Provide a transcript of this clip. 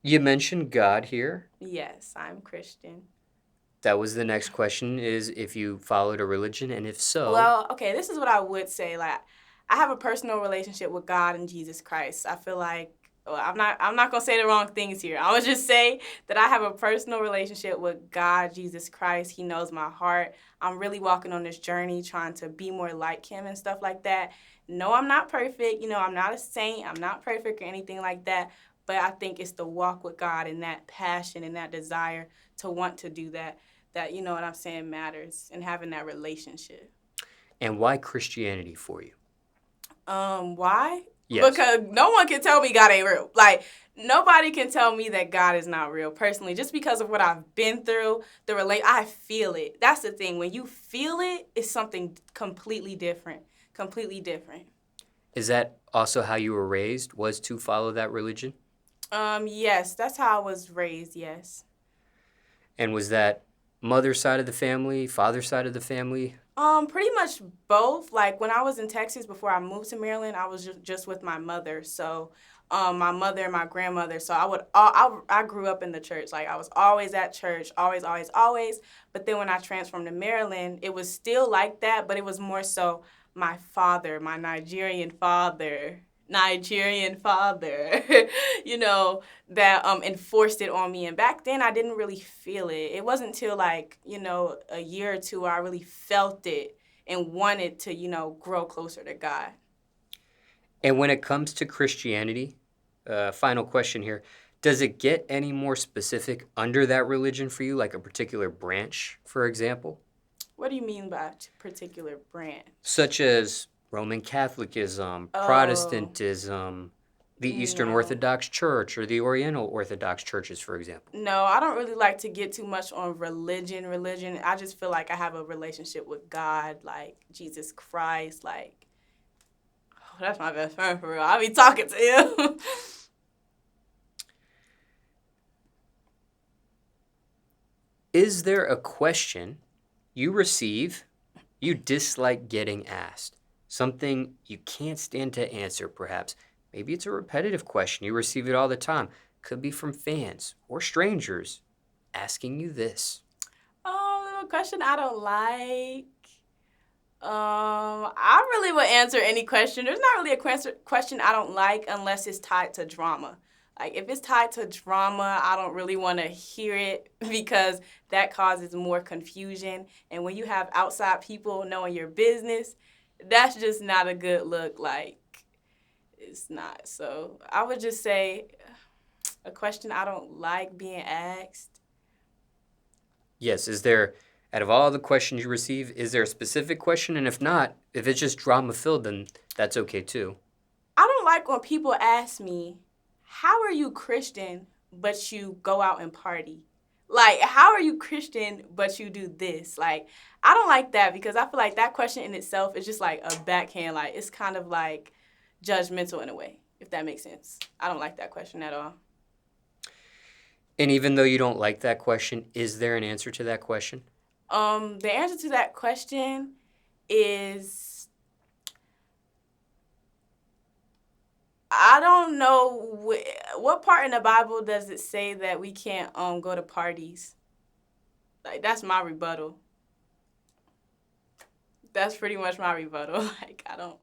You mentioned God here. Yes, I'm Christian. That was the next question, is if you followed a religion, and if so, Well, okay, this is what I would say. Like, I have a personal relationship with God and Jesus Christ. I feel like, well, I'm not gonna say the wrong things here. I would just say that I have a personal relationship with God, Jesus Christ. He knows my heart. I'm really walking on this journey, trying to be more like Him and stuff like that. No, I'm not perfect. I'm not a saint. I'm not perfect or anything like that. But I think it's the walk with God and that passion and that desire to want to do that. That you know what I'm saying matters and having that relationship. and why Christianity for you? Why? Yes. Because no one can tell me God ain't real. Like nobody can tell me that God is not real. Personally, just because of what I've been through, I feel it. That's the thing. When you feel it, it's something completely different. Completely different. Is that also how you were raised, was to follow that religion? Yes, that's how I was raised. Yes. And was that mother side of the family, father side of the family? Pretty much both. Like when I was in Texas before I moved to Maryland, I was just with my mother. So, my mother and my grandmother. So I grew up in the church. Like I was always at church, always, always, always. But then when I transformed to Maryland, it was still like that, but it was more so my father, my Nigerian father, you know, that enforced it on me. And back then, I didn't really feel it. It wasn't until like a year or two I really felt it and wanted to grow closer to God. And when it comes to Christianity, final question here, does it get any more specific under that religion for you, like a particular branch, for example? What do you mean by particular branch? Such as Roman Catholicism, Oh, Protestantism, the Eastern no. Orthodox Church, or the Oriental Orthodox churches, for example? No, I don't really like to get too much on religion. I just feel like I have a relationship with God, like Jesus Christ, like oh, that's my best friend for real. I be talking to him. Is there a question you receive you dislike getting asked? Something you can't stand to answer, perhaps. Maybe it's a repetitive question. You receive it all the time. Could be from fans or strangers asking you this. Oh, a question I don't like. I really would answer any question. There's not really a question I don't like unless it's tied to drama. Like if it's tied to drama, I don't really want to hear it because that causes more confusion. And when you have outside people knowing your business, that's just not a good look. Like it's not. So I would just say a question I don't like being asked. Yes, is there, out of all the questions you receive, is there a specific question? And if not, if it's just drama filled, then that's okay too. I don't like when people ask me, "How are you Christian but you go out and party?" Like, how are you Christian but you do this? Like, I don't like that because I feel like that question in itself is just like a backhand. Like, it's kind of like judgmental in a way, if that makes sense. I don't like that question at all. And even though you don't like that question, is there an answer to that question? The answer to that question is I don't know what part in the Bible does it say that we can't go to parties. Like that's my rebuttal. That's pretty much my rebuttal. Like I don't